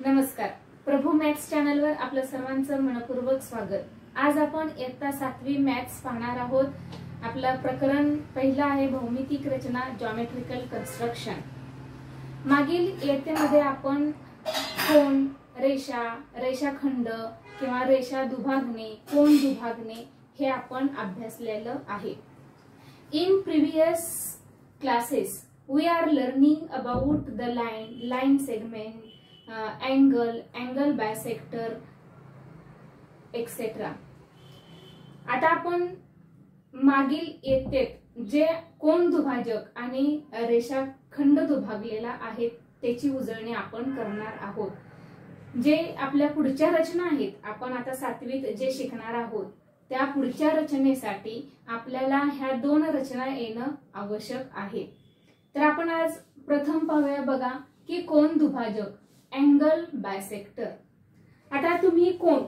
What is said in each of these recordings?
नमस्कार. प्रभू मॅथ्स चॅनलवर आपलं सर्वांचं मनपूर्वक स्वागत. आज आपण इयत्ता 7वी मॅथ्स पाहणार आहोत. आपलं प्रकरण पहिलं आहे भौमितिक रचना, जॉमेट्रिकल कन्स्ट्रक्शन. मागील इयत्तेमध्ये आपण कोन, रेषा, रेषाखंड किंवा रेषा दुभागणे, कोन दुभागणे हे आपण अभ्यासलेलं आहे. In previous classes we are learning about the line segment, angle bisector etc. आता आपण मागील इयत्तेत जे कोन दुभाजक आणि रेषाखंड दुभागलेला आहे त्याची उजळणी आपण करणार आहोत. जे आपल्या पुढच्या रचना आहेत, आपण आता 7वीत जे शिकणार आहोत त्या पुढच्या रचनेसाठी आपल्याला ह्या दोन रचना येणं आवश्यक आहे. तर आपण आज प्रथम पाहूया बघा की कोन दुभाजक, अँगल बायसेक्टर. आता तुम्ही कोन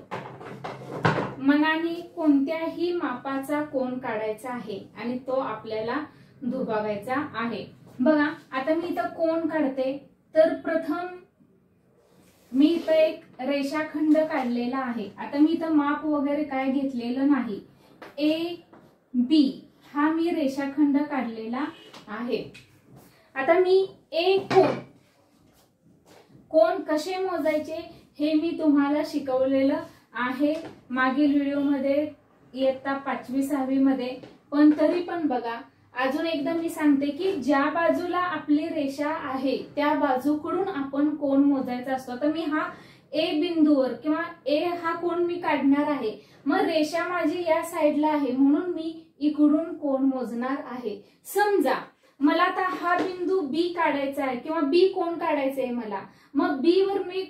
मनाने कोणत्याही मापाचा कोन काढायचा आहे आणि तो आपल्याला दुभागायचा आहे. बघा आता मी इथं कोन काढते, तर प्रथम मी इथं एक रेषाखंड काढलेला आहे. आता मी इथं माप वगैरे काय घेतलेलं नाही. ए बी हा मी रेषाखंड काढलेला आहे. आता मी कोन कसे मोजायचे हे मी तुम्हाला शिकवलेलं आहे मागील व्हिडिओमध्ये इयत्ता 5वी 6वी मध्ये. पण तरी पण बघा अजून एकदा मी सांगते की ज्या बाजूला आपली रेषा आहे त्या बाजूकडून आपण कोन मोजायचा असतो. तर मी हा ए बिंदूवर किंवा ए हा कोन मी काढणार आहे. मग रेषा माझी या साइडला आहे म्हणून मी इकडून कोन मोजणार आहे. समजा मला आता हा बिंदू बी काढायचा आहे किंवा बी कोन काढायचा आहे मला, मग बी वर मी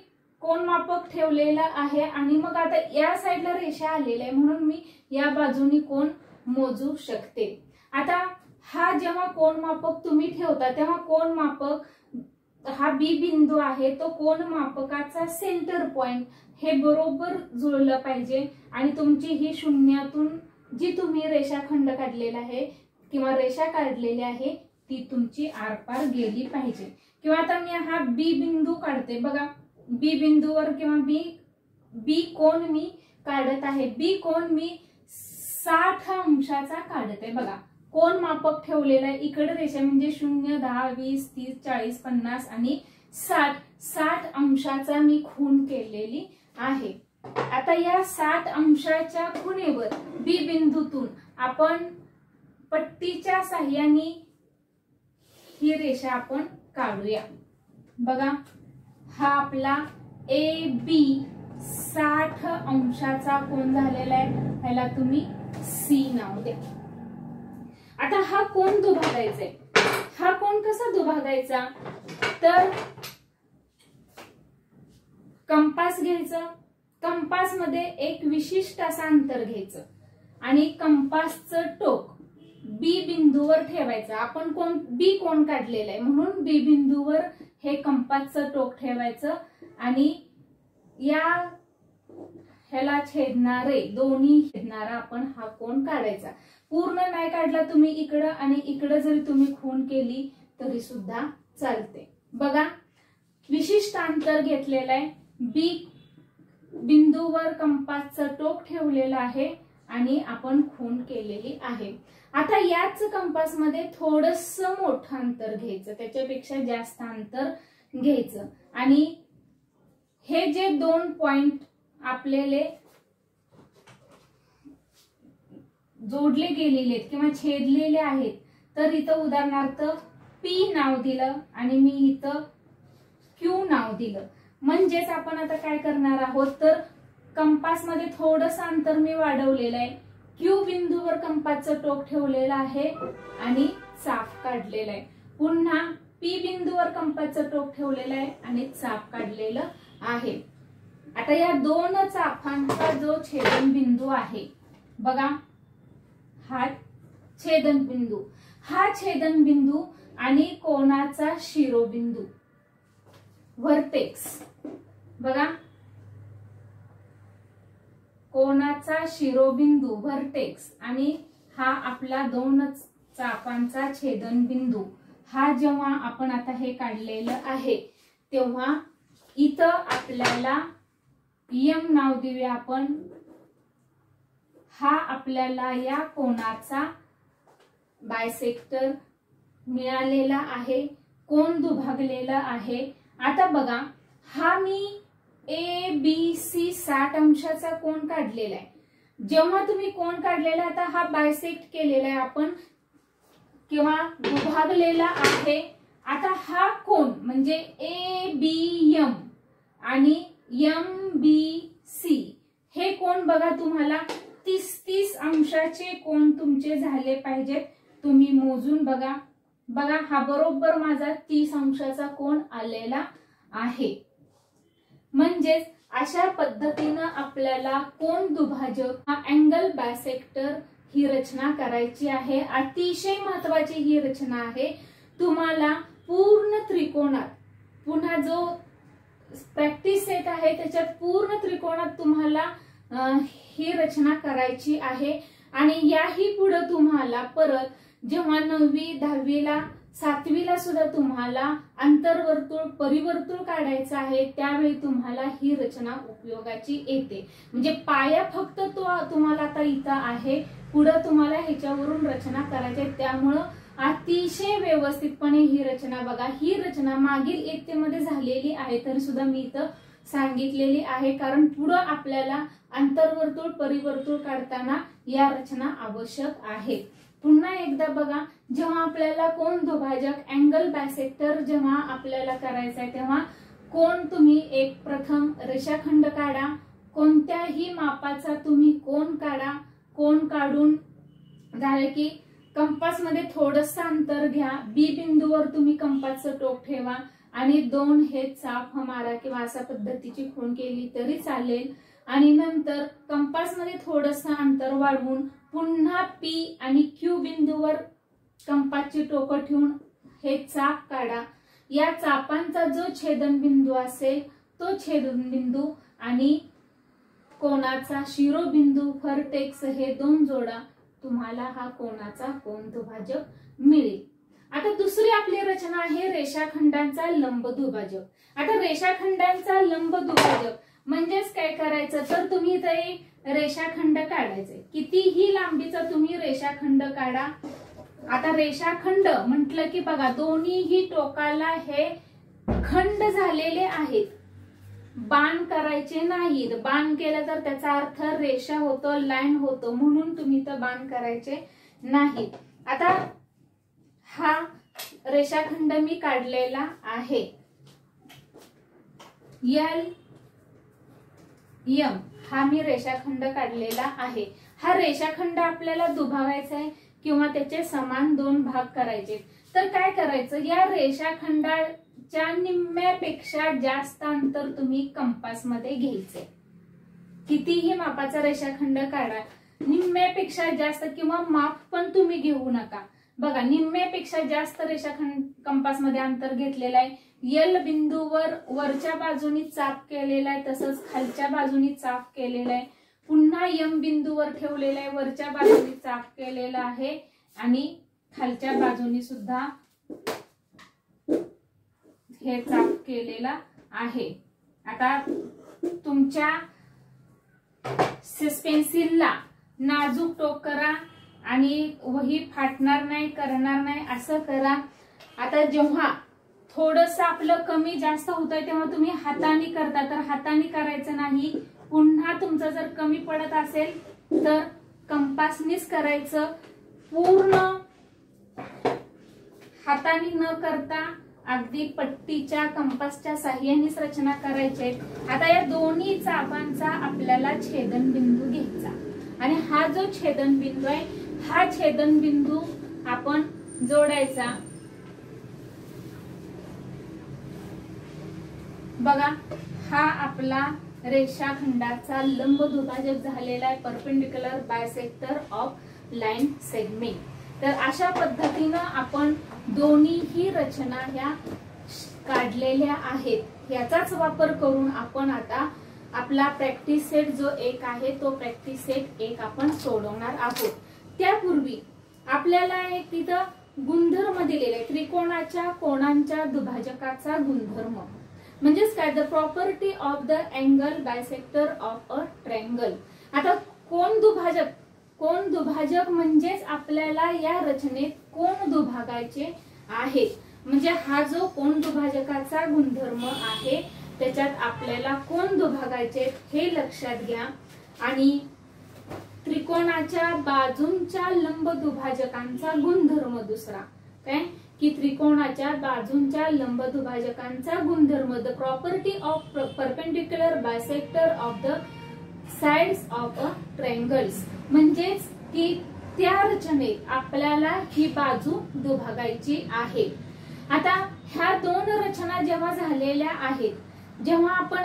कोन मापक ठेवलेला आहे आणि मग आता या साइडला रेषा आलेली आहे म्हणून मी या बाजूनी कोन मोजू शकते. आता हा जेव्हा कोन मापक तुम्ही ठेवता तेव्हा कोन मापक हा बी बिंदू आहे, तो कोन मापकाचा सेंटर पॉइंट हे बरोबर जुळलं पाहिजे आणि तुमची ही शून्यातून जी तुम्ही रेषाखंड काढलेला आहे किंवा रेषा काढलेली आहे ती तुमची आरपार गेली पाहिजे. किंवा आता मी हा बी बिंदू काढते. बघा बी बिंदूवर किंवा बी कोन मी काढत आहे. बी कोन मी 60 अंशाचा काढते. बघा कोन मापक ठेवलेला आहे. इकडे रेषा म्हणजे 0, 10, 20, 30, 40, 50 आणि 60 अंशाचा मी खूण केलेली आहे. आता या 60 अंशाच्या खुणेवर बी बिंदूतून आपण पट्टीच्या साहाय्याने ही रेषा आपण काढूया. बघा हा आपला ए बी 60 अंशाचा कोन झालेला आहे. ह्याला तुम्ही सी नाव द्या. आता हा कोन दुभागायचा आहे. हा कोन कसा दुभागायचा, तर कंपास घ्यायचं. कंपास मध्ये एक विशिष्ट असं अंतर घ्यायचं आणि कंपासचं टोक बी बिंदूवर ठेवायचं. आपण बी कोन काढलेला आहे म्हणून बी बिंदूवर हे कंपासचं टोक ठेवायचं आणि ह्याला छेदणारे दोन्ही छेदणारा आपण हा कोन काढायचा. पूर्ण नाही काढला तुम्ही इकडं आणि इकडं जरी तुम्ही खूण केली तरी सुद्धा चालते. बघा विशिष्ट अंतर घेतलेलं आहे. बी बिंदूवर कंपासचं टोक ठेवलेलं आहे आणि आपण खूण केलेली आहे. आता याच कंपास मध्ये थोडस मोठं अंतर घ्यायचं, त्याच्यापेक्षा जास्त अंतर घ्यायचं आणि हे जे दोन पॉइंट आपल्याला जोडले गेलेले आहेत किंवा छेदलेले आहेत, तर इथं उदाहरणार्थ पी नाव दिलं आणि मी इथं क्यू नाव दिलं. म्हणजेच आपण आता काय करणार आहोत, तर कंपास मध्ये थोडस अंतर मी वाढवलेलं आहे. क्यू बिंदूवर कंपासचं टोक ठेवलेलं आहे आणि चाप काढलेला आहे. पुन्हा पी बिंदूवर कंपासचं टोक ठेवलेलं आहे आणि चाप काढलेलं आहे. आता या दोन चापांचा जो छेदन बिंदू आहे, बघा हा छेदन बिंदू, हा छेदन बिंदू आणि कोनाचा शिरोबिंदू व्हर्टेक्स. बघा कोनाचा शिरोबिंदू व्हर्टेक्स आणि हा आपला दोन चापांचा छेदन बिंदू, हा जेव्हा आपण आता हे काढलेलं आहे तेव्हा इथं आपल्याला यम नाव देऊया आपण. हा आपल्याला या कोणाचा बायसेक्टर मिळालेला आहे, कोण दुभागलेला आहे. आता बघा, हा मी ABC 60 अंशाचा कोण काढलेला आहे. जेव्हा तुम्ही कोण काढलेला, आता हा बायसेक्ट केलेला आहे आपण किंवा दुभागलेला आहे. आता हा कोण म्हणजे ABM आणि MBC हे कोण बघा, तुम्हाला 30-30 अंशाचे कोण तुमचे झाले पाहिजेत. तुम्ही मोजून बघा. बघा, हा बरोबर माझा 30 अंशाचा कोण आलेला आहे. म्हणजेच अशा पद्धतीनं आपल्याला कोण दुभाजक हा अँगल बायसेक्टर ही रचना करायची आहे. अतिशय महत्वाची ही रचना आहे. तुम्हाला पूर्ण त्रिकोणात, पुन्हा जो प्रॅक्टिस सेट आहे त्याच्यात पूर्ण त्रिकोणात तुम्हाला ही रचना करायची आहे. आणि याही पुढे तुम्हाला परत जेव्हा 9वी 10वीला 7वीला सुद्धा तुम्हाला अंतर्वर्तुळ परिवर्तुळ काढायचं आहे, त्यावेळी तुम्हाला ही रचना उपयोगाची येते. म्हणजे पाया फक्त तो तुम्हाला आता इथं आहे, पुढे तुम्हाला ह्याच्यावरून रचना करायची आहे. त्यामुळं अतिशय व्यवस्थितपणे ही रचना बघा. ही रचना मागील इयत्तेमध्ये झालेली आहे तरी सुद्धा मी इथं सांगितलेली आहे, कारण पुढे आपल्याला अंतर्वर्तुळ परिवर्तुळ काढताना या रचना आवश्यक आहेत. पुन्हा एकदा बघा, जेव्हा आपल्याला कोण दुभाजक अँगल बायसेक्टर जेव्हा आपल्याला करायचा आहे, तेव्हा कोण तुम्ही एक प्रथम रेषाखंड काढा. कोणत्याही मापाचा तुम्ही कोण काढा. कोण काढून झालं की कंपास मध्ये थोडंसं अंतर घ्या. बी बिंदूवर तुम्ही कंपासचं टोक ठेवा आणि 2 हे चाप मारा किंवा अशा पद्धतीची खूण केली तरी चालेल. आणि नंतर कंपास मध्ये थोडंसं अंतर वाढवून पुन्हा P आणि Q बिंदूवर कंपासची टोकं ठेवून हे चाप काढा. या चापांचा जो छेदनबिंदू असेल तो छेदनबिंदू आणि कोणाचा शिरोबिंदू व्हर्टेक्स हे 2 जोडा. तुम्हाला हा कोणाचा कोण दुभाजक मिळेल. आता दुसरी आपली रचना आहे रेषाखंडांचा लंब दुभाजक. आता रेषाखंडांचा लंब दुभाजक म्हणजेच काय करायचं, तर तुम्ही इथे रेषाखंड काढायचे. कितीही लांबीचा तुम्ही रेषाखंड काढा. आता रेषाखंड म्हटलं की बघा, दोन्हीही टोकाला हे खंड झालेले आहेत. बाण करायचे नाहीत. बाण केलं तर त्याचा अर्थ रेषा होतो, लाईन होतो, म्हणून तुम्ही तर बाण करायचे नाहीत. आता हा रेषाखंड मी काढलेला आहे. LM हा मी रेषाखंड काढलेला आहे. हा रेषाखंड आपल्याला दुभागायचा आहे किंवा त्याचे समान 2 भाग करायचे. तर काय करायचं, या रेषाखंडाच्या निम्म्यापेक्षा जास्त अंतर तुम्ही कंपास मध्ये घ्यायचे. कितीही मापाचा रेषाखंड काढा, निम्म्यापेक्षा जास्त किंवा माप पण तुम्ही घेऊ नका. बघा, निम्म्यापेक्षा जास्त रेषाखंड कंपास मध्ये अंतर घेतलेलं आहे. L बिंदूवर वरच्या बाजूनी चाप केलेला आहे, तसंच खालच्या बाजूनी चाप केलेला आहे. पुन्हा M बिंदूवर ठेवलेला आहे, वरच्या बाजूनी चाप केलेला आहे आणि खालच्या बाजूनी सुद्धा हे चाप केलेला आहे. आता तुमच्या पेन्सिलला नाजूक टोक करा आणि वही फाटणार नाही, करणार नाही असं करा. आता जेव्हा थोडंसं आपलं कमी जास्त होतंय तेव्हा तुम्ही हाताने करता, तर हाताने करायचं नाही. पुन्हा तुमचं जर कमी पडत असेल तर कंपासनीच करायचं. पूर्ण हाताने न करता अगदी पट्टीच्या कंपासच्या साह्यानेच रचना करायची. आता या दोन्ही चापांचा आपल्याला छेदनबिंदू घ्यायचा आणि हा जो छेदनबिंदू आहे, हा छेदनबिंदू आपण जोडायचा. बघा, हा आपला रेषाखंडाचा लंब दुभाजक झालेला आहे, perpendicular bisector of line segment. तर अशा पद्धतीनं आपण दोन्हीही रचना ह्या काढलेल्या आहेत. याचाच वापर करून आपण आता आपला प्रॅक्टिस सेट जो एक आहे तो प्रॅक्टिस सेट 1 आपण सोडवणार आहोत. त्यापूर्वी आपल्याला एक तिथं गुणधर्म दिलेला आहे, त्रिकोणाच्या कोणांच्या दुभाजकाचा गुणधर्म. म्हणजेच काय, the property of the angle bisector of a triangle. आता कोन दुभाजक म्हणजेच आपल्याला या रचनेत कोन दुभागायचे आहेत. म्हणजे हा जो कोन दुभाजकाचा गुणधर्म आहे त्याच्यात आपल्याला कोन दुभागायचे हे लक्षात घ्या. आणि त्रिकोणाच्या बाजूंच्या लंब दुभाजकांचा गुणधर्म दुसरा काय की त्रिकोणाच्या बाजूंच्या लंब दुभाजकांचा गुणधर्म, the property of perpendicular bisector of the sides of a triangles. म्हणजेच की त्या रचनेत आपल्याला ही बाजू दुभागायची आहे. आता ह्या दोन रचना जेव्हा झालेल्या आहेत, जेव्हा आपण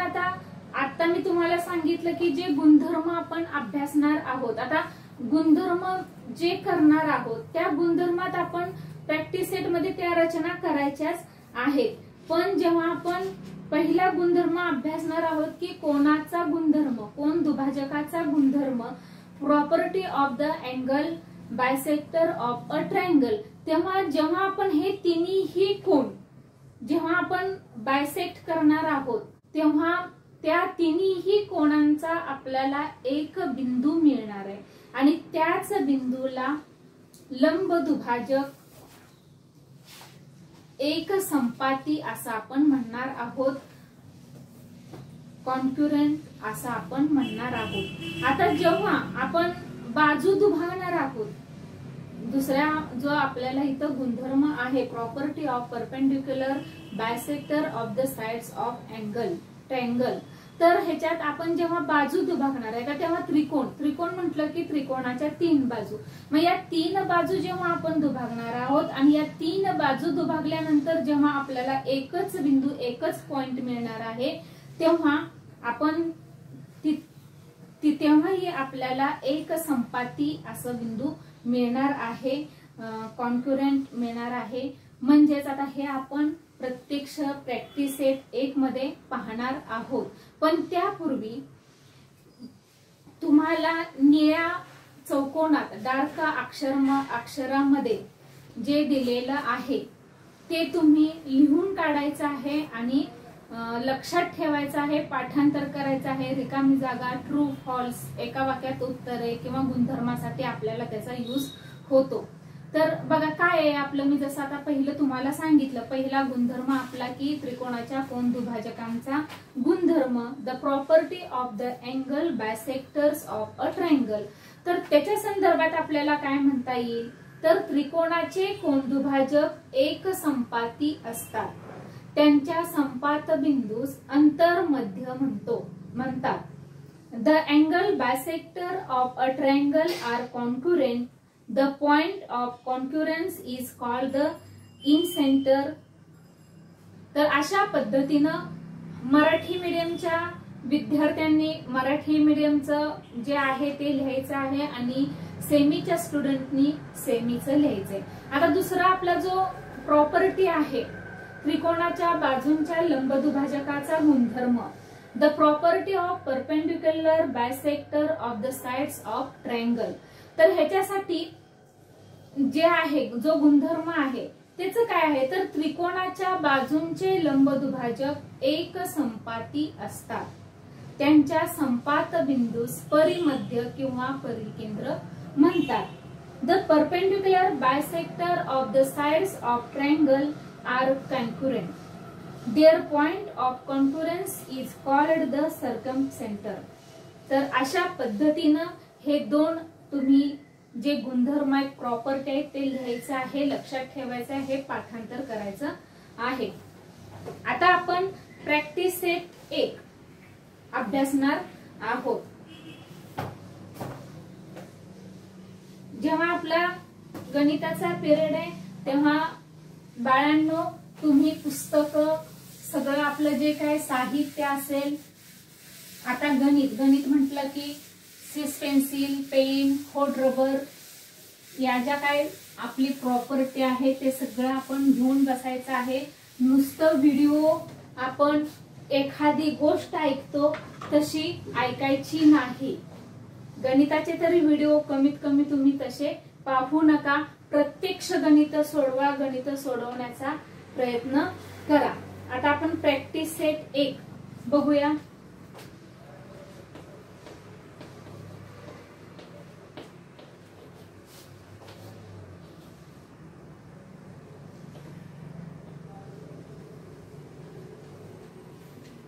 आता मी तुम्हाला सांगितलं की जे गुणधर्म आपण अभ्यासणार आहोत, आता गुणधर्म जे करणार आहोत त्या गुणधर्मात आपण प्रॅक्टिस सेट मध्ये त्या रचना करायच्याच आहेत. पण जेव्हा आपण पहिला गुणधर्म अभ्यासणार आहोत की कोनाचा गुणधर्म, कोन दुभाजकाचा गुणधर्म, property of the angle bisector of a triangle, तेव्हा जेव्हा आपण हे तिन्ही कोन जेव्हा आपण बायसेक्ट करणार आहोत तेव्हा त्या तिन्ही कोणांचा आपल्याला एक बिंदू मिळणार आहे आणि त्याच बिंदूला लंब दुभाजक एक संपाती असं आपण म्हणणार आहोत, कॉन्क्युरेंट असं आपण म्हणणार आहोत. आता जेव्हा आपण बाजू दुभागणार आहोत, दुसरा जो आपल्याला इथं गुणधर्म आहे property of perpendicular bisector of the sides of angle triangle, तर ह्याच्यात आपण जेव्हा बाजू दुभागणार आहे तेव्हा त्रिकोण म्हटलं की त्रिकोणाच्या 3 बाजू, मग या 3 बाजू जेव्हा आपण दुभागणार आहोत आणि या 3 बाजू दुभागल्यानंतर जेव्हा आपल्याला एकच बिंदू एकच पॉइंट मिळणार आहे तेव्हा आपण तेव्हाही आपल्याला एक संपाती असं बिंदू मिळणार आहे, कॉन्क्युरेंट मिळणार आहे. म्हणजेच आता हे आपण प्रत्यक्ष प्रॅक्टिस सेट 1 मध्ये पाहणार आहोत. पण त्यापूर्वी तुम्हाला निळ्या चौकोनात डार्क अक्षरामध्ये जे दिलेलं आहे ते तुम्ही लिहून काढायचं आहे आणि लक्षात ठेवायचं आहे, पाठांतर करायचं आहे. रिकामी जागा, ट्रू फॉल्स, एका वाक्यात उत्तरे किंवा गुणधर्मासाठी आपल्याला त्याचा यूज होतो. तर बघा काय आहे आपलं, मी जसं आता पहिलं तुम्हाला सांगितलं, पहिला गुणधर्म आपला की त्रिकोणाच्या कोन दुभाजकांचा गुणधर्म, the property of the angle bisectors of a triangle. तर त्याच्या संदर्भात आपल्याला काय म्हणता येईल, तर त्रिकोणाचे कोन दुभाजक एक संपाती असतात, त्यांच्या संपात बिंदूस अंतर्मध्य म्हणतात. The angle bisector of a triangle are concurrent. The point of concurrence is called the incenter. तर अशा पद्धतीनं मराठी मीडियमच्या विद्यार्थ्यांनी मराठी मीडियमचं जे आहे ते लिहायचं आहे आणि सेमीच्या स्टुडंटनी सेमीचं लिहायचंय. आता दुसरा आपला जो प्रॉपर्टी आहे त्रिकोणाच्या बाजूंच्या लंब दुभाजकाचा गुणधर्म, the property of perpendicular bisector of the sides of triangle. तर ह्याच्यासाठी जे आहे जो गुणधर्म आहे त्याचं काय आहे, तर त्रिकोणाच्या बाजूंचे लंब दुभाजक एक संपाती असतात, त्यांच्या संपात बिंदूस परिमध्य किंवा परिकेंद्र म्हणतात. The perpendicular bisector of the sides of triangle are concurrent. Their point of concurrence is called the circumcentre. तर अशा पद्धतीनं हे दोन तुम्ही जे गुणधर्म आहेत, प्रॉपर्टी आहेत ते लिहायचं आहे, लक्षात ठेवायचं आहे, पाठांतर करायचं आहे. आता आपण प्रॅक्टिस सेट 1 अभ्यासणार आहोत. जेव्हा आपला गणिताचा पिरियड आहे तेव्हा बाळांनो तुम्ही पुस्तकं सगळं आपलं जे काय साहित्य असेल, आता गणित म्हटलं की सीस पेन्सिल, पेन, खोड रबर या ज्या काय आपली प्रॉपर्टी आहे ते सगळं आपण घेऊन बसायचं आहे. नुसतं व्हिडिओ आपण एखादी गोष्ट ऐकतो तशी ऐकायची नाही. गणिताचे तरी व्हिडिओ कमीत कमी तुम्ही तसे पाहू नका. प्रत्यक्ष गणित सोडवा, गणित सोडवण्याचा प्रयत्न करा. आता आपण प्रॅक्टिस सेट 1 बघूया.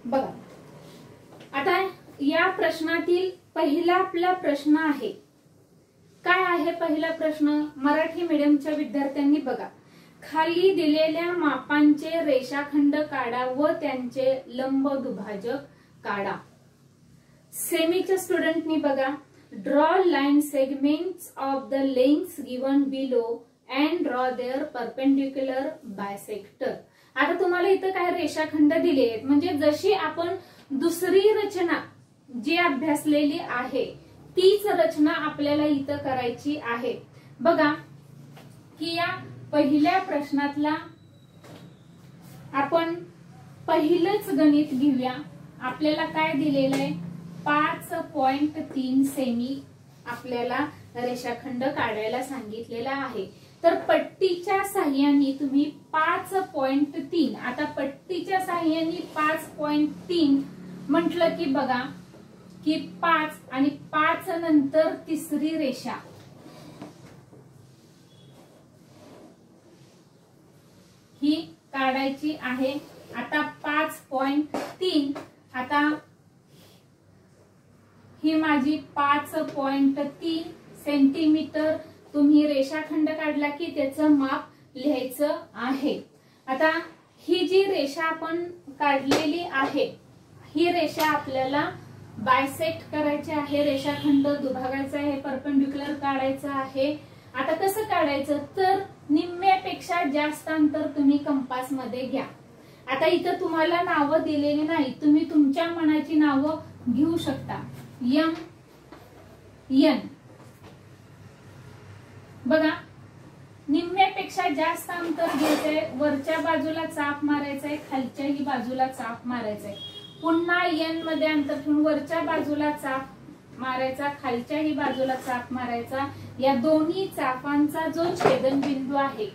बघा आता या प्रश्नातील पहिला आपला प्रश्न आहे. काय आहे पहिला प्रश्न? मराठी मीडियमच्या विद्यार्थ्यांनी बघा, खाली दिलेल्या मापांचे रेषाखंड काढा व त्यांचे लंब दुभाजक काढा. सेमीच्या स्टुडंटनी बघा, draw line segments of the length given below and draw their perpendicular bisector. आता तुम्हाला इथं काय रेषाखंड दिले आहेत, म्हणजे जशी आपण दुसरी रचना जी अभ्यासलेली आहे तीच रचना आपल्याला इथं करायची आहे. बघा की या पहिल्या प्रश्नातला आपण पहिलंच गणित घेऊया. आपल्याला काय दिलेलं आहे? 5.3 सेमी आपल्याला रेषाखंड काढायला सांगितलेला आहे. तर पट्टीच्या साह्याने तुम्ही 5.3, आता पट्टीच्या साह्याने 5.3 म्हटलं की बघा की 5 आणि 5 नंतर तिसरी रेषा ही काढायची आहे. आता 5.3, आता ही माझी 5.3 सेंटीमीटर तुम्ही रेषाखंड काढला की त्याचं माप लिहायचं आहे. आता ही जी रेषा आपण काढलेली आहे ही रेषा आपल्याला बायसेक्ट करायची आहे, रेषाखंड दुभागायचा आहे, परपेंडिक्युलर काढायचं आहे. आता कसं काढायचं? तर निम्म्यापेक्षा जास्त अंतर तुम्ही कंपास मध्ये घ्या. आता इथं तुम्हाला नावं दिलेली नाही, तुम्ही तुमच्या मनाची नावं घेऊ शकता. एम एन बघा, निम्म्यापेक्षा जास्त अंतर घ्यायचंय, वरच्या बाजूला चाप मारायचंय, खालच्याही बाजूला चाप मारायचंय. पुन्हा एन मध्ये अंतर ठेवून वरच्या बाजूला चाप मारायचा, खालच्याही बाजूला चाप मारायचा. या दोन्ही चापांचा जो छेदनबिंदू आहे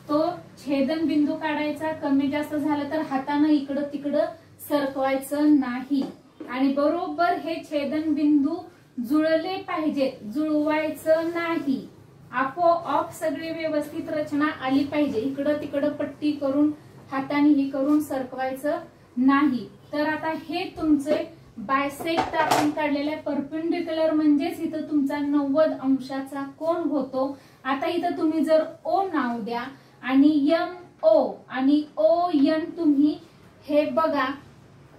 तो छेदनबिंदू काढायचा. कमी जास्त झालं तर हाताने इकडं तिकडं सरकवायचं नाही आणि बरोबर हे छेदनबिंदू जुळले पाहिजेत, जुळवायचं नाही. आपोआप सगळी व्यवस्थित रचना आली पाहिजे. इकडं तिकडं पट्टी करून हाताने ही करून सरकवायचं नाही. तर आता हे तुमचे बायसेक्ट आपण काढलेला परपेंडिक्युलर म्हणजेच इथं तुमचा 90 अंशाचा कोन होतो. आता इथं तुम्ही जर ओ नाव द्या आणि एम ओ आणि ओ एन तुम्ही हे बघा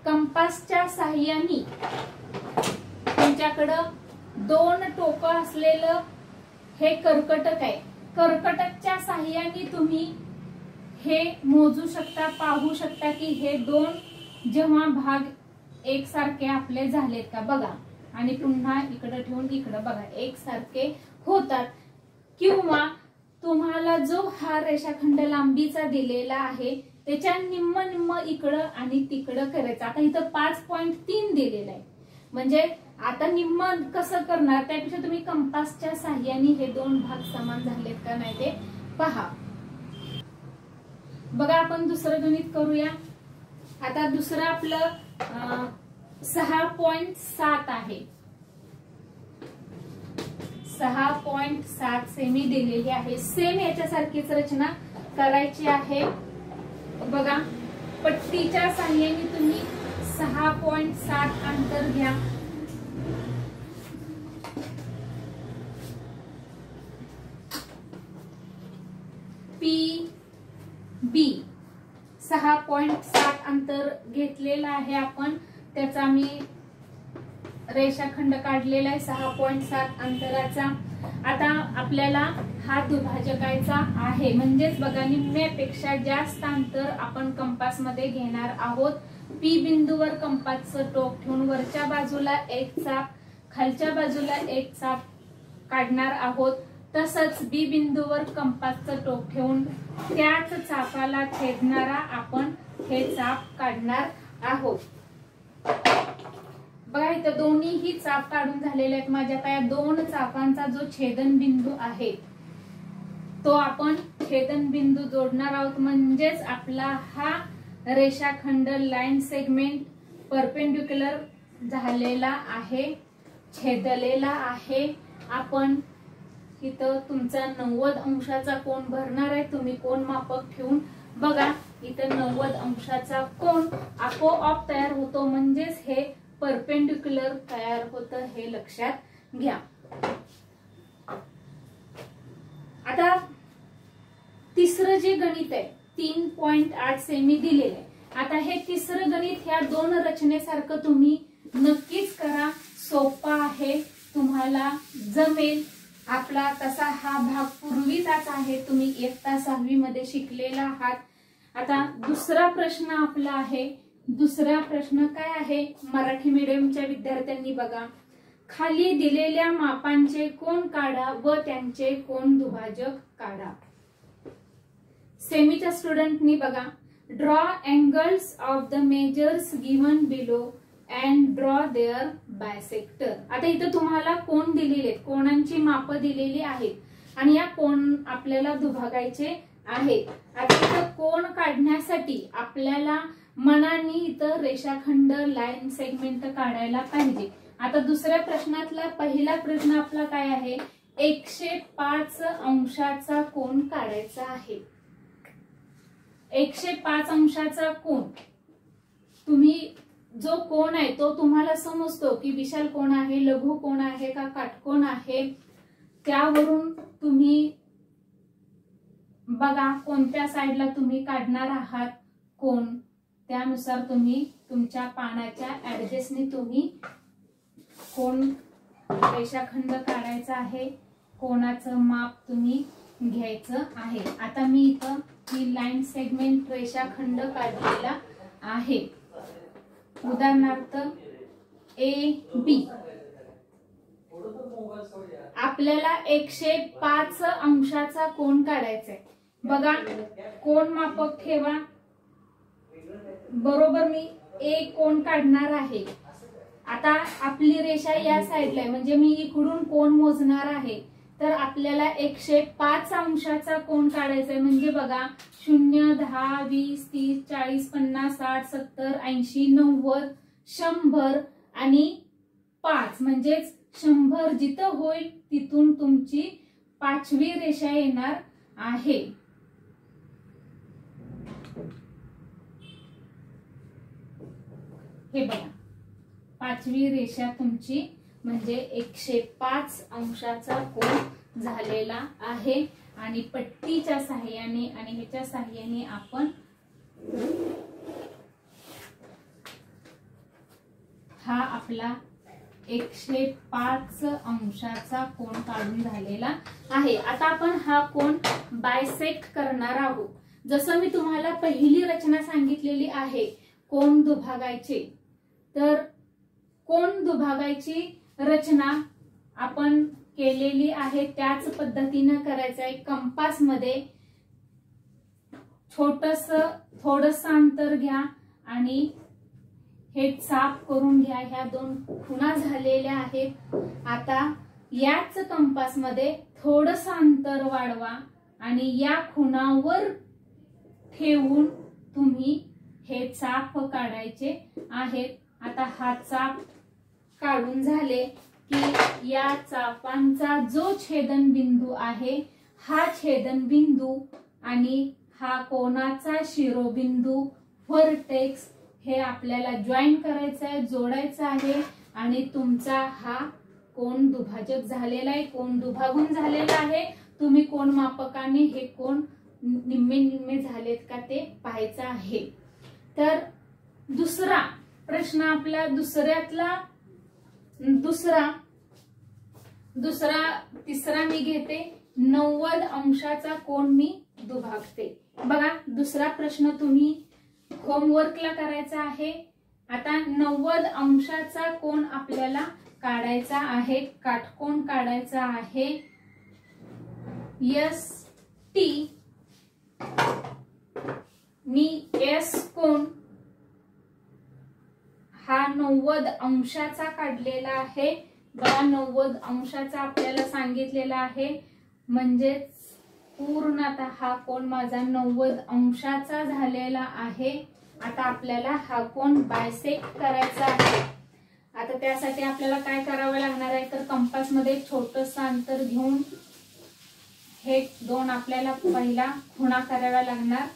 कंपासच्या साह्याने तुमच्याकडं 2 टोकं असलेलं हे कर्कटक आहे. कर्कटकच्या साह्याने तुम्ही हे मोजू शकता, पाहू शकता की हे 2 जेव्हा भाग एकसारखे आपले झालेत का बघा आणि पुन्हा इकडे ठेवून इकडे बघा एकसारखे होतात. किंवा तुम्हाला जो हा रेषाखंड लांबीचा दिलेला आहे त्याच्या निम्म निम्म इकडं आणि तिकडं करायचं. आता इथं 5.3 दिलेलं आहे, म्हणजे आता निम्म कसं करणार? त्यापेक्षा तुम्ही कंपासच्या साह्याने हे 2 भाग समान झालेत का नाही ते पहा. बघा आपण दुसरं गणित करूया. आता दुसरं आपलं 6.7 आहे. 6.7 सेमी दिलेली आहे. सेम याच्यासारखीच रचना करायची आहे. बघा पट्टीच्या साह्याने तुम्ही 6.7 अंतर घ्या. पी बी 6.7 अंतर घेतलेलं आहे आपण, त्याचा मी रेषाखंड काढलेला आहे 6.7 अंतराचा. आता आपल्याला हा दुभाजकायचा आहे, म्हणजेच बघा निम्म्यापेक्षा जास्त अंतर आपण कंपास मध्ये घेणार आहोत. पी बिंदूवर कंपासचं टोक ठेवून वरच्या बाजूला एक चाप, खालच्या बाजूला एक चाप काढणार आहोत. तसंच बी बिंदूवर कंपासचं टोक ठेवून त्याच चापाला छेदणारा आपण हे चाप काढणार आहोत. बघा इथं दोन्हीही चाप काढून झालेले आहेत. माझ्या त्या 2 चापांचा जो छेदनबिंदू आहे तो आपण छेदनबिंदू जोडणार आहोत, म्हणजेच आपला हा रेषाखंड लाईन सेगमेंट परपेंडिक्युलर झालेला आहे, छेदलेला आहे। आपण इथं तुमचा 90 अंशाचा कोन भरणार आहे। तुम्ही कोन मापक ठेवून बघा, इथं 90 अंशाचा कोन आपोआप तयार होतो, म्हणजेच हे परपेंडिक्युलर तयार होतं, हे लक्षात घ्या। आता तिसरं जे गणित आहे 3.8 सेमी दिलेलं आहे। आता हे तिसरं गणित ह्या दोन रचनेसारखं तुम्ही नक्कीच करा, सोपा आहे, तुम्हाला जमेल। आपला तसा हा भाग पूर्वीचाच आहे, तुम्ही इयत्ता 6वी मध्ये शिकलेला आहात। आता दुसरा प्रश्न आपला आहे। दुसरा प्रश्न काय आहे, मराठी मीडियमच्या विद्यार्थ्यांनी बघा, खाली दिलेल्या मापांचे कोन काढा व त्यांचे कोन दुभाजक काढा। सेमीच्या स्टुडंटनी बघा, draw angles of the measures given below and draw their bisector. आता इथं तुम्हाला कोन दिलेले आहेत, कोणांची माप दिलेली आहेत आणि या कोन आपल्याला दुभागायचे आहेत। आता इथं कोन काढण्यासाठी आपल्याला मनाने इथं रेषाखंड लाईन सेगमेंट काढायला पाहिजे। आता दुसऱ्या प्रश्नातला पहिला प्रश्न आपला काय आहे, 105 अंशाचा कोन काढायचा आहे। 105 अंशाचा कोन, तुम्ही जो कोन आहे तो तुम्हाला समजतो की विशाल कोन आहे, लघु कोन आहे का काटकोन आहे, त्यावरून तुम्ही बघा कोणत्या साइडला तुम्ही काढणार आहात कोन, त्यानुसार तुम्ही तुमच्या पानाच्या ऍडजस्टने तुम्ही कोन रेषाखंड काढायचा आहे, कोनाचं माप तुम्ही घ्यायचं आहे। आता मी इथं ही लाईन सेगमेंट रेषाखंड काढलेला आहे, उदाहरणार्थ AB। आपल्याला 105 अंशाचा कोन काढायचा आहे। बघा कोन मापक ठेवा, बरोबर मी A कोन काढणार आहे। आता आपली रेषा या साइडला आहे, म्हणजे मी इकडून कोन मोजणार आहे, तर आपल्याला 105 अंशाचा कोन काढायचा आहे। म्हणजे बघा 0, 10, 20, 30, 40, 50, 60, 70, 80, 90, 100 आणि 5, म्हणजेच 100 जिथं होईल तिथून तुमची 5वी रेषा येणार आहे। हे बघा 5वी रेषा तुमची म्हणजे 105 अंशाचा कोन झालेला आहे। आणि पट्टीच्या सहाय्याने आणि ह्याच्या सहाय्याने आपण हा आपला 105 अंशाचा कोन काढून झालेला आहे। आता आपण हा कोन बायसेक्ट करणार आहोत। जसं मी तुम्हाला पहिली रचना सांगितलेली आहे कोन दुभागायचे, तर कोन दुभागायची रचना आपण केलेली आहे, त्याच पद्धतीने करायचं आहे। कंपास मध्ये थोडस अंतर घ्या आणि हे साफ करून घ्या। ह्या दोन खुणा झालेल्या आहेत। आता याच कंपास मध्ये थोडस अंतर वाढवा आणि या खुणावर ठेवून तुम्ही हे चाप काढायचे आहेत। आता हा चाप काढून झाले की या चापांचा जो छेदन बिंदू आहे, हा छेदन बिंदू आणि हा कोनाचा शिरोबिंदू व्हर्टेक्स हे आपल्याला जॉईन करायचं आहे, जोडायचं आहे आणि तुमचा हा कोन दुभाजक झालेला आहे, कोन दुभागून झालेला आहे। तुम्ही कोन मापकाने हे कोन निम्मे निम्मे झालेत का ते पाहायचं आहे। तर दुसरा प्रश्न आपला तिसरा मी घेते 90 अंशाचा कोन मी दुभागते। बघा दुसरा प्रश्न तुम्ही होमवर्कला करायचा आहे। आता 90 अंशाचा कोन आपल्याला काढायचा आहे, काटकोन काढायचा आहे ST। मी S कोन हा 90 अंशाचा काढलेला आहे। बघा 90 अंशाचा आपल्याला सांगितलेला आहे, म्हणजेच पूर्णतः हा कोन माझा 90 अंशाचा झालेला आहे। आता आपल्याला हा कोन बायसेक्ट करायचा आहे। आता त्यासाठी आपल्याला काय करावं लागणार आहे तर कंपास मध्ये छोटंसं अंतर घेऊन हे दोन आपल्याला पहिला खुणा कराव्या लागणार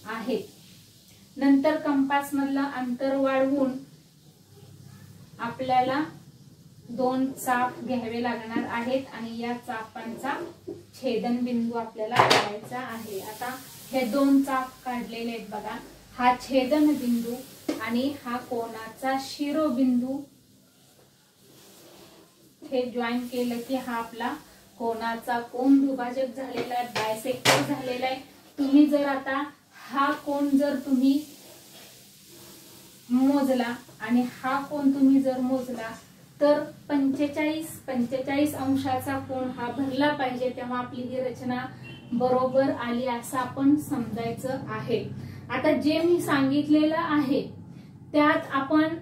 आहेत। नंतर कंपास मधलं अंतर वाढवून आपल्याला दोन चाप घ्यावे लागणार आहेत आणि या चापांचा छेदन बिंदू आपल्याला काढायचा आहे। आता हे दोन चाप काढलेले आहेत बघा, हा छेदन बिंदू आणि हा कोणाचा शिरोबिंदू हे जॉईन केलं की हा आपला कोणाचा कोन दुभाजक झालेला आहे, बायसेक्टर झालेला आहे। तुम्ही जर आता हा कोन जर तुम्ही मोजला आणि हा कोन तुम्ही जर मोजला तर 45 अंशाचा कोन हा भरला पाहिजे, तेव्हा आपली ही रचना बरोबर आली असं आपण समजायचं आहे। आता जे मी सांगितलेलं आहे त्यात आपण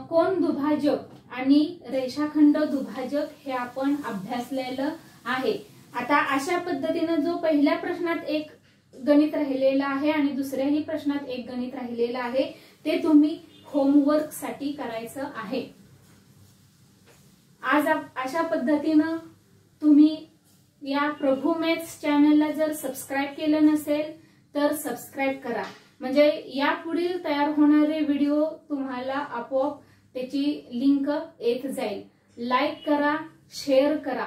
कोन दुभाजक आणि रेषाखंड दुभाजक हे आपण अभ्यासलेलं आहे। आता अशा पद्धतीने जो पहिल्या प्रश्नात एक गणित राहिलेला आहे आणि दुसऱ्याही प्रश्नात एक गणित राहिलेलं आहे ते तुम्ही होमवर्क साठी करायचं आहे। आज अशा पद्धतीनं तुम्ही या प्रभू मॅथ्स चॅनलला जर सबस्क्राईब केलं नसेल तर सबस्क्राईब करा, म्हणजे या पुढील तयार होणारे व्हिडिओ तुम्हाला आपोआप त्याची लिंक येत जाईल। लाईक करा, शेअर करा,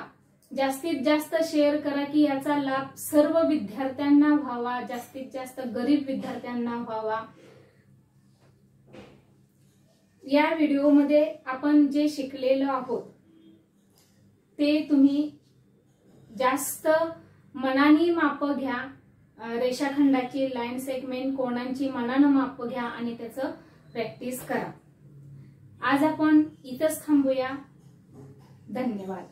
जास्तीत जास्त शेअर करा की याचा लाभ सर्व विद्यार्थ्यांना व्हावा, जास्तीत जास्त गरीब विद्यार्थ्यांना व्हावा। या व्हिडिओमध्ये आपण जे शिकलेलो आहोत ते तुम्ही जास्त मनाने माप घ्या, रेषाखंडाची लाईन सेगमेंट कोणांची मनानं माप घ्या आणि त्याचं प्रॅक्टिस करा। आज आपण इथंच थांबूया। धन्यवाद।